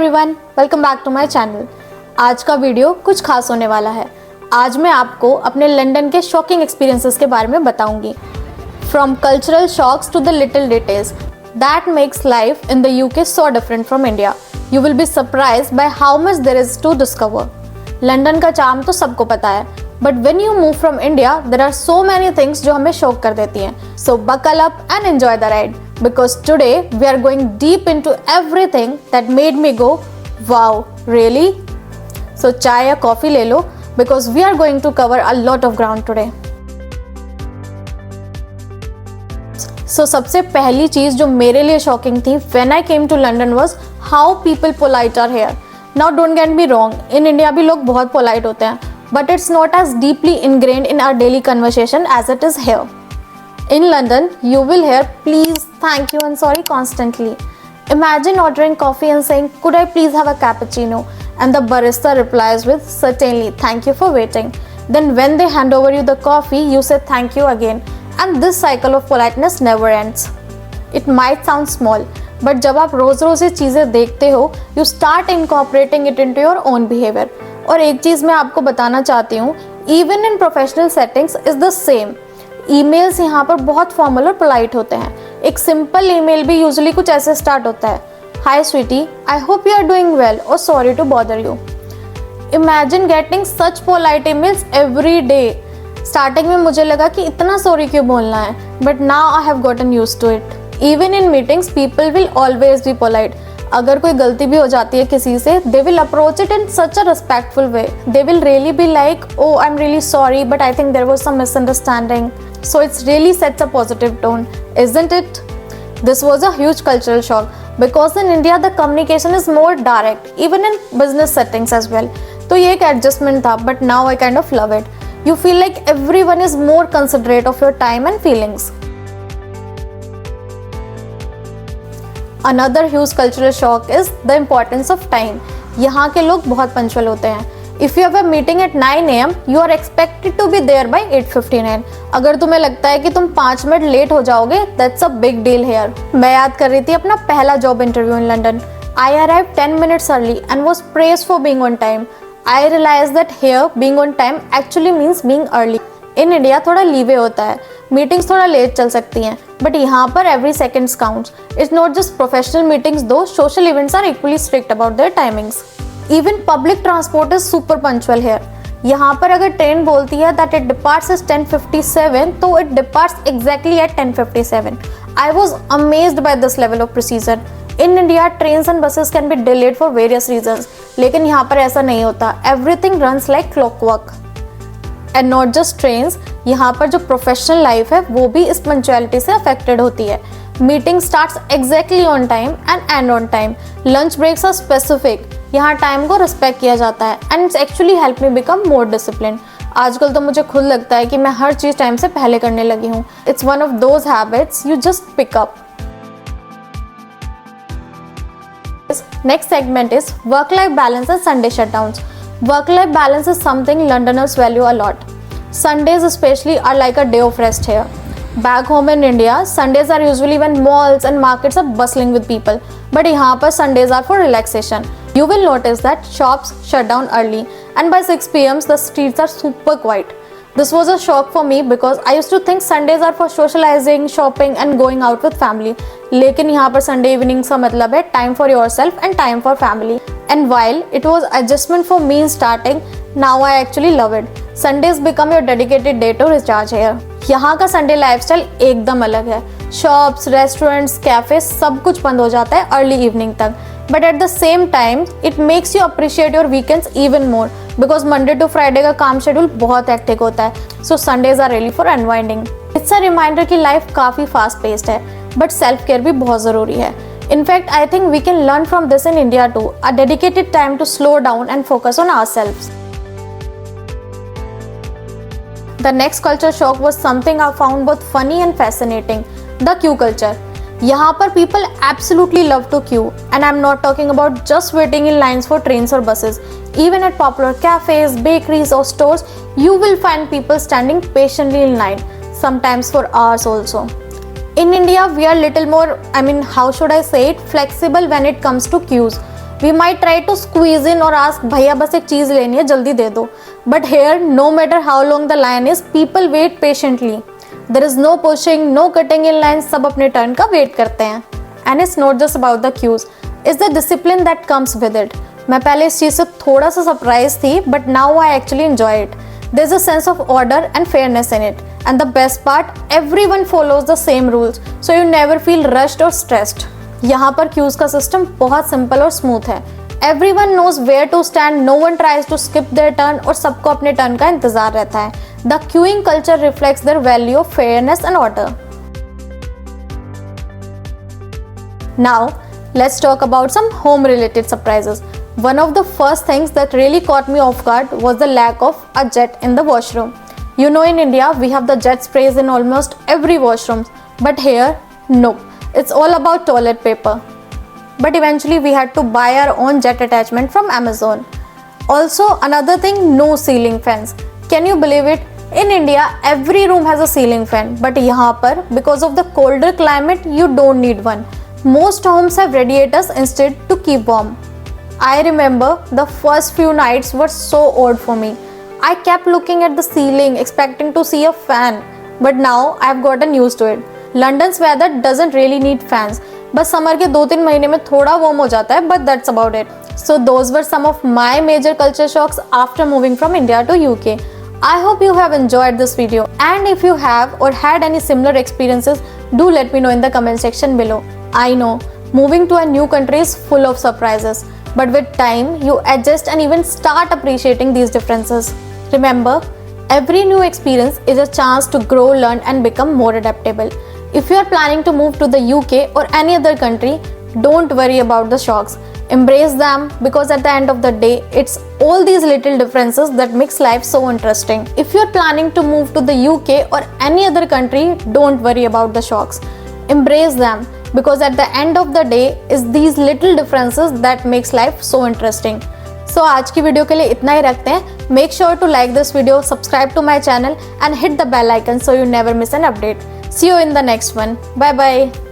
Everyone, welcome back to my channel. आज का video कुछ खास होने वाला है। आज मैं आपको अपने लंदन के शॉकिंग एक्सपीरियंसेस के बारे में बताऊंगी। From cultural shocks to the little details that makes life in the UK so different from India. You will be surprised by how much there is to discover. London का charm तो सबको पता है, but when you move from India there are so many things जो हमें shock कर देती हैं। So buckle up and enjoy the ride, because today we are going deep into everything that made me go wow, really? So chai या coffee ले लो because we are going to cover a lot of ground today. So सबसे पहली चीज़ जो मेरे लिए shocking थी when I came to London was how people polite are here. Now don't get me wrong, in India भी लोग बहुत polite होते हैं, but it's not as deeply ingrained in our daily conversation as it is here. In London, you will hear please, thank you and sorry constantly. Imagine ordering coffee and saying, could I please have a cappuccino? And the barista replies with, certainly, thank you for waiting. Then when they hand over you the coffee, you say thank you again. And this cycle of politeness never ends. It might sound small, but जब आप रोज़ रोज़ ये चीज़ें देखते हो, you start incorporating it into your own behavior. और एक चीज़ मैं आपको बताना चाहती हूँ, even in professional settings is the same. Emails यहाँ पर बहुत फॉर्मल और पोलाइट होते हैं। एक सिंपल ईमेल भी यूजुअली कुछ ऐसे स्टार्ट होता है, hi sweetie, I hope you are doing well और sorry to bother you. Imagine getting such polite emails every day. Starting में मुझे लगा कि इतना सॉरी क्यों बोलना है, but now I have gotten used to it. Even in meetings people will always be polite. अगर कोई गलती भी हो जाती है किसी से, they will approach it in such a respectful way. They will really be like, oh I am really sorry but I think there was some misunderstanding. So it really sets a positive tone, isn't it? This was a huge cultural shock because in India the communication is more direct, even in business settings as well. तो ये एक adjustment था, but now I kind of love it. You feel like everyone is more considerate of your time and feelings. Another huge cultural shock is the importance of time. यहाँ के लोग बहुत punctual होते हैं. If you have a meeting at 9 AM, you are expected to be there by 8:59. अगर तुम्हें लगता है कि तुम 5 मिनट लेट हो जाओगे, that's a big deal here. मैं याद कर रही थी अपना पहला job interview in London. I arrived 10 minutes early and was praised for being on time. I realized that here being on time actually means being early. In India थोड़ा leeway होता है, मीटिंग्स थोड़ा लेट चल सकती हैं, but यहाँ पर every seconds counts. It's not just professional meetings though, social events are equally strict about their timings. Even public transport is super punctual here. यहाँ पर अगर ट्रेन बोलती है that it departs at 10:57, तो it departs exactly at 10:57. I was amazed by this level of precision. In India, trains and buses can be delayed for various reasons, लेकिन यहाँ पर ऐसा नहीं होता. Everything runs like clockwork. And not just trains, यहाँ पर जो professional life है वो भी इस पंचुअलिटी से अफेक्टेड होती है. Meeting starts exactly on time and and on time. Lunch breaks are specific. यहाँ टाइम को रिस्पेक्ट किया जाता है and it's actually help me become more discipline. आजकल तो मुझे खुद लगता है कि मैं हर चीज़ टाइम से पहले करने लगी हूँ. It's one of those habits you just pick up. Next segment is work-life balance and Sunday shutdowns. Work-life balance is something Londoners value a lot. Sundays especially are like a day of rest here. Back home in India, Sundays are usually when malls and markets are bustling with people. But यहाँ पर Sundays are for relaxation. You will notice that shops shut down early and by 6 PM the streets are super quiet. This was a shock for me because I used to think Sundays are for socializing, shopping and going out with family. लेकिन यहाँ पर Sunday evenings का मतलब है time for yourself and time for family. And while it was adjustment for me in starting, now I actually love it. Sundays become your dedicated day to recharge here. यहाँ का Sunday lifestyle एकदम अलग है. Shops, restaurants, cafes सब कुछ बंद हो जाता है early evening तक. But at the same time, it makes you appreciate your weekends even more because Monday to Friday का काम शेड्यूल बहुत हेक्टिक होता है. So Sundays are really for unwinding. It's a reminder कि life काफ़ी fast paced है, but self care भी बहुत ज़रूरी है. In fact, I think we can learn from this in India too. A dedicated time to slow down and focus on ourselves. The next culture shock was something I found both funny and fascinating. The queue culture. यहाँ पर people absolutely love to queue, and I'm not talking about just waiting in lines for trains or buses. Even at popular cafes, bakeries or stores, you will find people standing patiently in line, sometimes for hours also. In India, we are little more, how should I say it, flexible when it comes to queues. We might try to squeeze in और ask भैया बस एक चीज़ लेनी है जल्दी दे दो. But here, no matter how long the line is, people wait patiently. There is no pushing, no cutting in line. सब अपने turn का wait करते हैं. And it's not just about the queues. It's the discipline that comes with it. मैं पहले इस चीज़ से थोड़ा सा surprised थी, but now I actually enjoy it. There's a sense of order and fairness in it. And the best part, everyone follows the same rules, so you never feel rushed or stressed. यहाँ पर queues का system बहुत simple और smooth है. Everyone knows where to stand, no one tries to skip their turn और सबको अपने turn का इंतजार रहता है. The queuing culture reflects their value of fairness and order. Now, let's talk about some home-related surprises. One of the first things that really caught me off guard was the lack of a jet in the washroom. You know, in India, we have the jet sprays in almost every washroom, but here, nope. It's all about toilet paper. But eventually, we had to buy our own jet attachment from Amazon. Also, another thing, no ceiling fans. Can you believe it? In India, every room has a ceiling fan, but यहाँ पर, because of the colder climate, you don't need one. Most homes have radiators instead to keep warm. I remember the first few nights were so odd for me. I kept looking at the ceiling, expecting to see a fan. But now I've gotten used to it. London's weather doesn't really need fans. बस summer के 2-3 महीने में थोड़ा warm हो जाता है, but that's about it. So those were some of my major culture shocks after moving from India to UK. I hope you have enjoyed this video. And if you have or had any similar experiences, do let me know in the comment section below. I know, moving to a new country is full of surprises. But with time, you adjust and even start appreciating these differences. Remember, every new experience is a chance to grow, learn and become more adaptable. If you are planning to move to the UK or any other country, don't worry about the shocks. Embrace them because at the end of the day, it's all these little differences that makes life so interesting. If you are planning to move to the UK or any other country, don't worry about the shocks. Embrace them. Because at the end of the day is these little differences that makes life so interesting. So आज की video के लिए इतना ही रखते हैं. Make sure to like this video, subscribe to my channel and hit the bell icon so you never miss an update. See you in the next one. Bye bye.